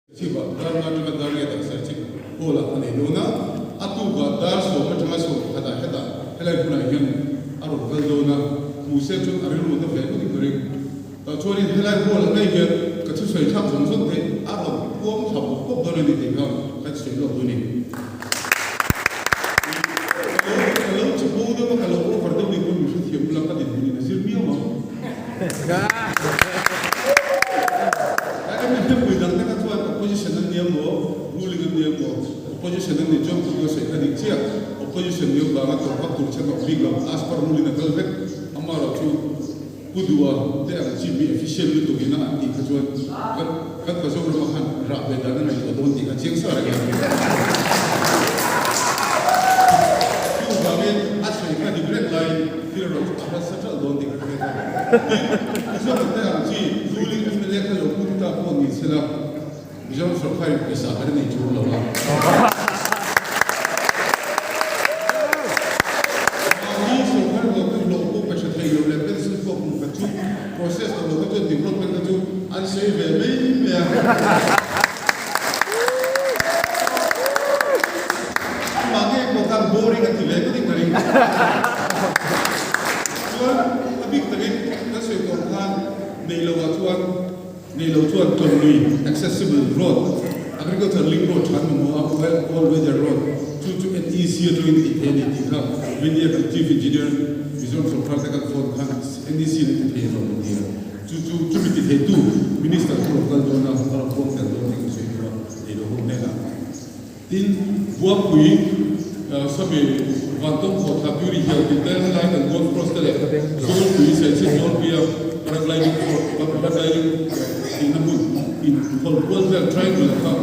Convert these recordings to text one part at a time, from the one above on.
Siapa karena juga dari ada searching pola ane lona atu gadar so macam so kata helai puna yang aru galdona musen tu arilu na fleku di beri chori helai pola na yang katu so chap song song te aru pom chap pom dona di tinggal kat so lo duni kalau cepu tu kalau pun fardu di pun musen tiap bulan kat di duni nasir miam mau opposition niya mo ruling niya mo opposition ni John Kugo sa kaning siya opposition niya ba nga to faktor siya ng bigla as par ruling na galvet amara tu pudua te ang GB official nito gina anti kajuan kat kaso ro makan ra beda na ito don ti ka ching sa ra tu bagay asay ka di red line tira ro ta sa ta don ti ka iso te ang G ruling na leka lo punta po ni sila Bijak survive bisa ada ni jual lah. Ini survive waktu lokal macam tu yang lepas itu kau pun kacau proses atau kacau development kacau answer very ya. Makai kau kan boring kan tidak itu tinggalin. Tuan, habis tadi kan saya kau kan Nilo tuan tolui accessible road, agriculture link road, all weather road, to and easier to any tika. When you have chief engineer, vision for practical for hands, and easier to pay from here. To be the two minister of Galdona, or from Galdona, so you know, Nela. In Buapui, Sabi, Vantom for Taburi here, the Dell line and golf cross the left. Zone Pui says it's all we are paragliding for in for world triangle ka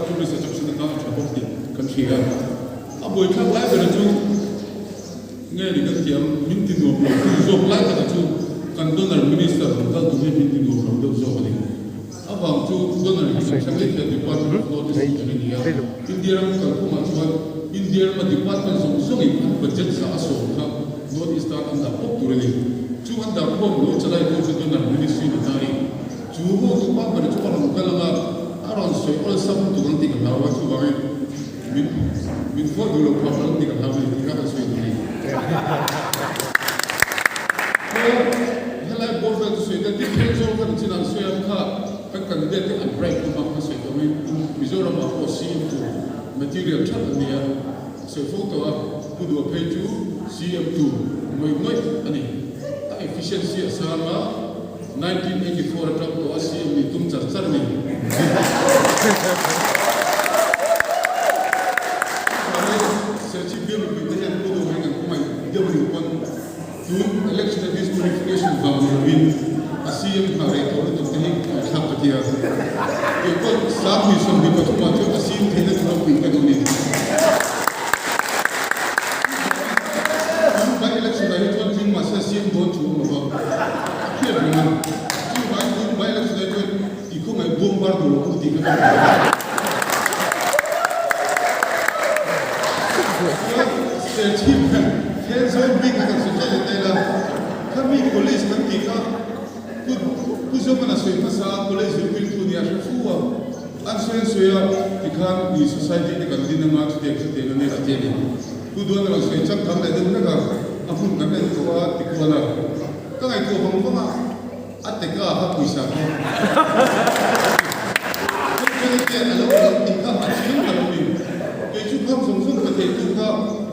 tourist attraction ka chapok di country ga aboy ka lai ba chu nge ni ka tiam mintin no zo lai ka chu kan donor minister ka tu mintin no from the zo ni abang chu donor ni sa le ka department of notice ni ya india ka ko ma chu india ma department so ni budget sa aso ka not is that on the pop tu ni chu on the pop no chalai ko chu donor ministry ni tari Juhu tu apa berjuang orang kalama aron so all some tu nanti kan lawan tu bagi before dulu apa nanti kan lawan itu kan so ini. Helai border tu so itu di penjuru kan jinan so yang kan dia tu unbreak tu apa so itu Mizoram apa CM tu material chat ni ya so foto tu dua peju CM tu moi ani efficiency sama 1984 atau tu asyik ni tum cakar ni. Saya cipir kita yang tu dengan kumai dia berupun tu election disqualification kami win asyik hari tu tu kini siapa dia. Ikut sahaja sambil bertemu tu asyik kita tu pintar ni. Baik election dari tu tim masa asyik buat cuma apa. Dengan baik sudah itu ikut mai bombar dulu ketika setiap saya big akan sekali dalam kami polis nanti ku zaman asal masa polis itu dia semua asal saya ikan di society dengan dinamik seperti ini terjadi ku dua orang saya cakap kami ada mereka aku kami itu tikulah kan itu orang atika apa bisa jadi kalau kita masih kalau ni kecuali sungsung kita itu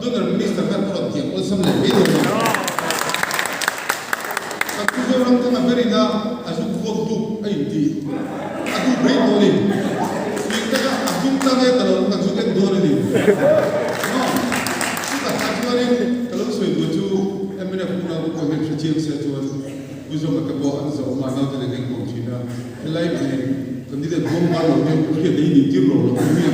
donor minister kan kalau dia usam lebih dulu tapi orang tu nak beri dah asuk waktu ini aku break boleh kita kan asuk tangan kalau nak suket dua ni kita satu kalau saya buat emang aku nak buat kerja saya tu Bukan makabau anza umana tu dengan komcina. Helai ni kandidat bomba lo ni mungkin ini kiro lo ni.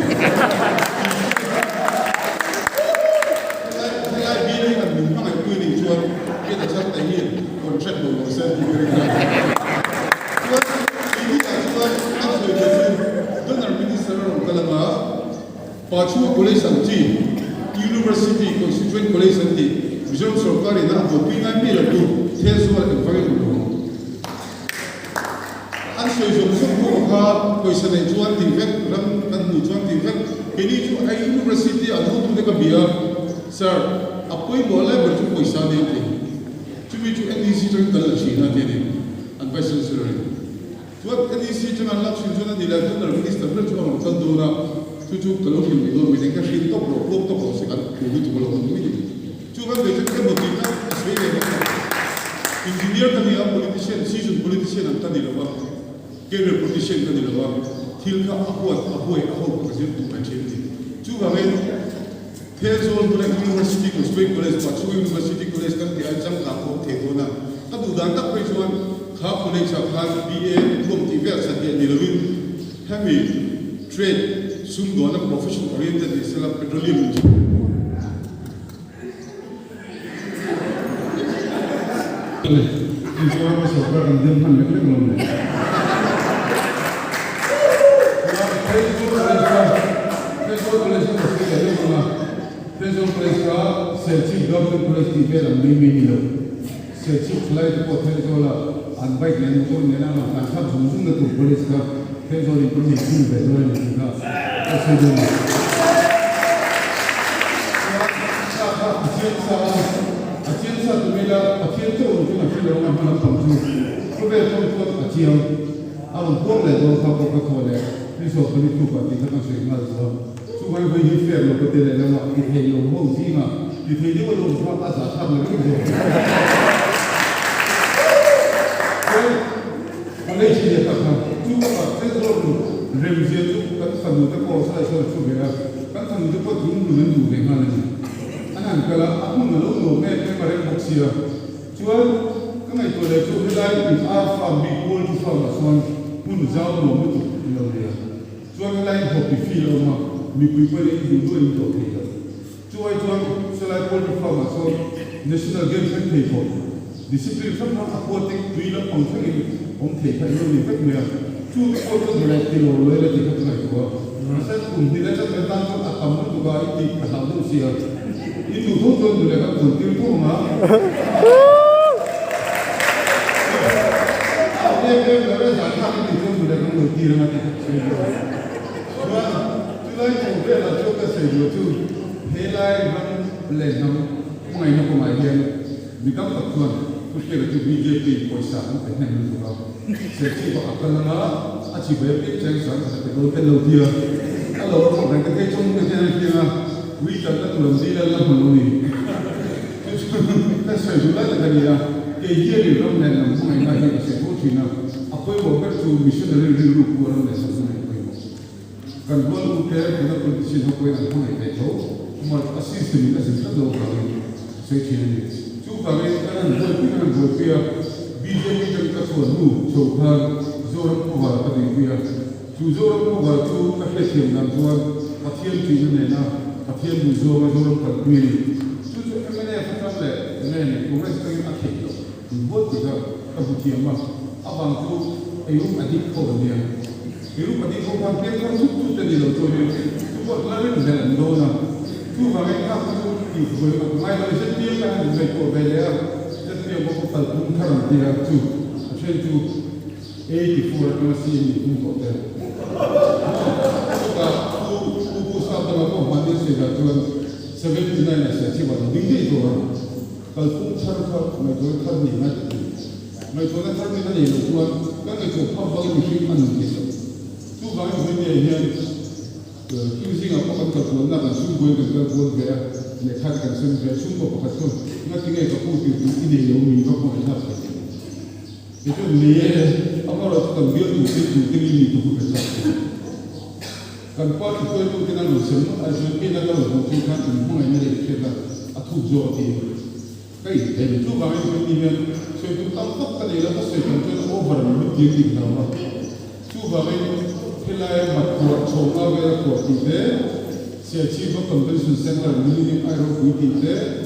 Helai bini kan memang itu ni jual kita cakap ini kontrak lo saya diberi. Ini jual apa itu? Donor minister orang kalama pacu boleh santi university constituent boleh santi. Bijak सरकारी ना वो भी नहीं मिला तो थे सोal environment. Answer जो सब को question này chuan thì vết ram kan mu chuan thì vết cái này chu ai university ở đâu tu để cái bia sir apoi bola ber chu paisa de thi chu bi chu NEC chu kan la china de ne advice sir chuan NEC chu an lak chu na dila tu na minister chu am kan do na chu kalo ki mi do mi de ka shin to pro to se kan ku tu lo mi chu ban de chu kan motiv na asve de engineer kan ya politician seasoned politician am ta dila ba career politician kan dila ba thil ka apoi ka je tu ka chen ni chu ba men Phezol Bula University Kuspek College Patsu University College kan dia jam ka ko the do na ta du dan tak pe chuan kha college sa kha BA bom ti ver sa dia ni lovin hemi trade sum do na profession oriented is la petroleum in chuan ma so ka kan dem han le lo ne Phezol College Phezol College ka Selchi Government College ti ver am mi lo Selchi fly ko Phezol an bike len ko ne na ma kan thab zum zum na tu college ka Phezol in ni ku be do ni ka se do ni achien sa tu me la achien to tu na phelo na ma pam tu ko be to ko achien awan ko le do ka ko ko le ni so ko ni tu ka ti ka se ma so Tuhan bagi fair lo betul le nama kita yo ho sima kita yo lo fa ta sa sa le ko ale chi le ka tu ka te lo rem je tu ka sa nu ta ko sa so chu be ka sa nu ko tu nu men du le ma le anan kala aku lo lo me ma re box ya chuan ka mai to le chu lai is alpha b equal to from so un za lo mo tu lo le chuan lai ho pi fi lo ma mi kui pale in do in to ke chuai chuan selai pol performa so national game kan thei ko discipline sam na apotek tuila pangthang in om thei ka no ni vet me chu ko to dole ti lo le le ti ka ngai ko sa kum di la cha ta tan to atam tu ga ti ka ha do sia in tu to dole ka ko ti to ma ave ve ve sa ta ti to dole ka ko ti ra ma ti Lai ko be la chu ka se yo chu he lai ram le nam mai no ko mai hian mi kam tak chuan ku ke la chu BJP poisa an pe na ni ko se chi ko akal na a chi be pe chen san sa te lo te lo dia a lo ko na ke chung ke chen ki na wi ta ta lo di la la ko ni ta se ju la ta ni ya ke ye ni ram le nam mai na hi se ko chi na a ko bo ka chu missionary ri ru ko ram le sa kan buat ukir kita politisi hokoi dan hoi beto, cuma asis demi asis itu kami sekian. Cuba kami kan buat pia BJP kita suatu coba zoran kuat pada pia, zoran kuat tu kakek yang dan tuan hatian tu nena hatian zoran kat pia. Tu kami ni macam le, ni kongres kami akhir. Buat kita kebutuhan mah, abang tu ayam adik kau dia. Iru pati ko pa pe ko tu te ni lo to ni tu ko la le ne ndo na tu va me ka tu ki ko mai lo se ti ka ni me ko be le se ti ko ko tal kun thar ti ra tu che tu 84 ko si ni ko te ka ku sa ta ko ma ni se ga tu 79 na se ti ba ni ni to tal kun thar ka mai ko thar ni na mai ko na thar ni na ni lo ku ka ni ko pa ba ni shi an ni tu vai venir hier tu sing apa kan tak boleh nak sum boleh kita boleh gaya nekhat kan sum gaya sum ko pakai na tinggal ka pu tu ini yo mi ko ko na itu ni amar tu kan tu ni tu ko ka kan pa tu tu kita no sem a ju ke na ka lo tu kan tu mo ni le ke da a tu jo ti kai tu vai venir so tu tam tak ka le la se kan tu over ni ti ti na ma tu vai Hilai matkuat chonga vera kuatite, Siachiba Convention Center Millennium Aero kuitite,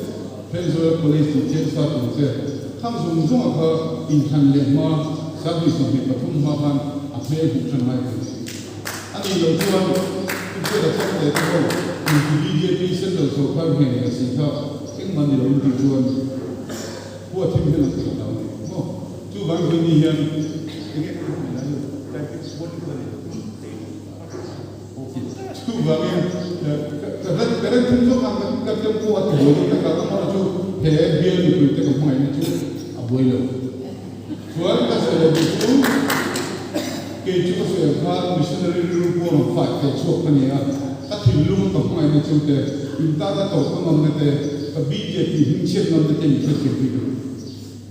Phezol College teacher sa kuite, Kam zung aka inhan lehma sabi sabi patum makan apne buksan mai. Ani lo tuan kita dapat lepas itu BJP Central Sokar ini sehingga mandi lo itu tuan buat tim yang kita tahu. Tu bang ini yang và cái đó cũng có các cái mua thì đối với các cái mà chú thế biên thì cái cái ngoài này chú à buổi lâu rồi các sẽ là chú cái chú sẽ có missionary group của phải cái số cái này các thì luôn cái ngoài này chú thế chúng ta đã tổ chức năm nay cái BJP hình sự năm nay thì cái gì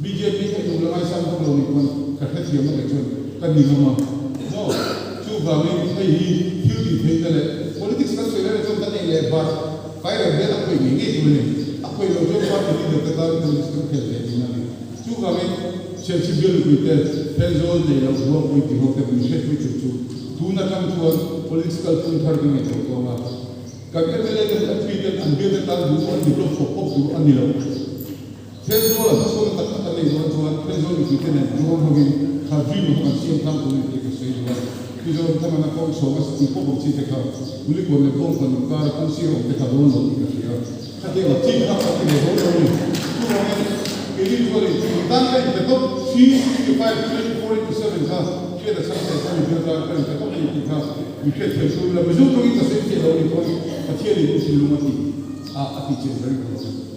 BJP cái chúng là ai sang không lâu này còn các cái gì mà cái chú cái gì mà no chú vào này cái gì hiu thì thấy cái này politics kan sudah ada contoh ni lebar, kaya dia tak pergi ni tu ni, apa yang orang buat ni dia kata politics kan kerja ni nanti. Juga ni sensibil kita, pensol ni yang buat kita kita mesti kita tu nak kami tuan political pun terkena itu kau mah. Kalau kita lihat kita pilih ambil kita dulu ni belum fokus dulu ni lah. Pensol lah, pensol tak kata ni tuan pensol kita ni orang mungkin kaji macam siapa tahu tu kita sesuai. Kita orang nak kau soal mesti kau boleh cerita kau, boleh kau nak kau nak kau nak sihir orang kita orang nak kita sihir. Tapi kalau cerita kau tak boleh orang ni, tu orang ini boleh. Dan kan kita tu 365, 347 kah, kita sampai kami berjalan kan kita tu ni kita, kita tu lah. Betul tu kita sesuai orang ni kau, macam ni tu silu mati. Aku cerita lagi.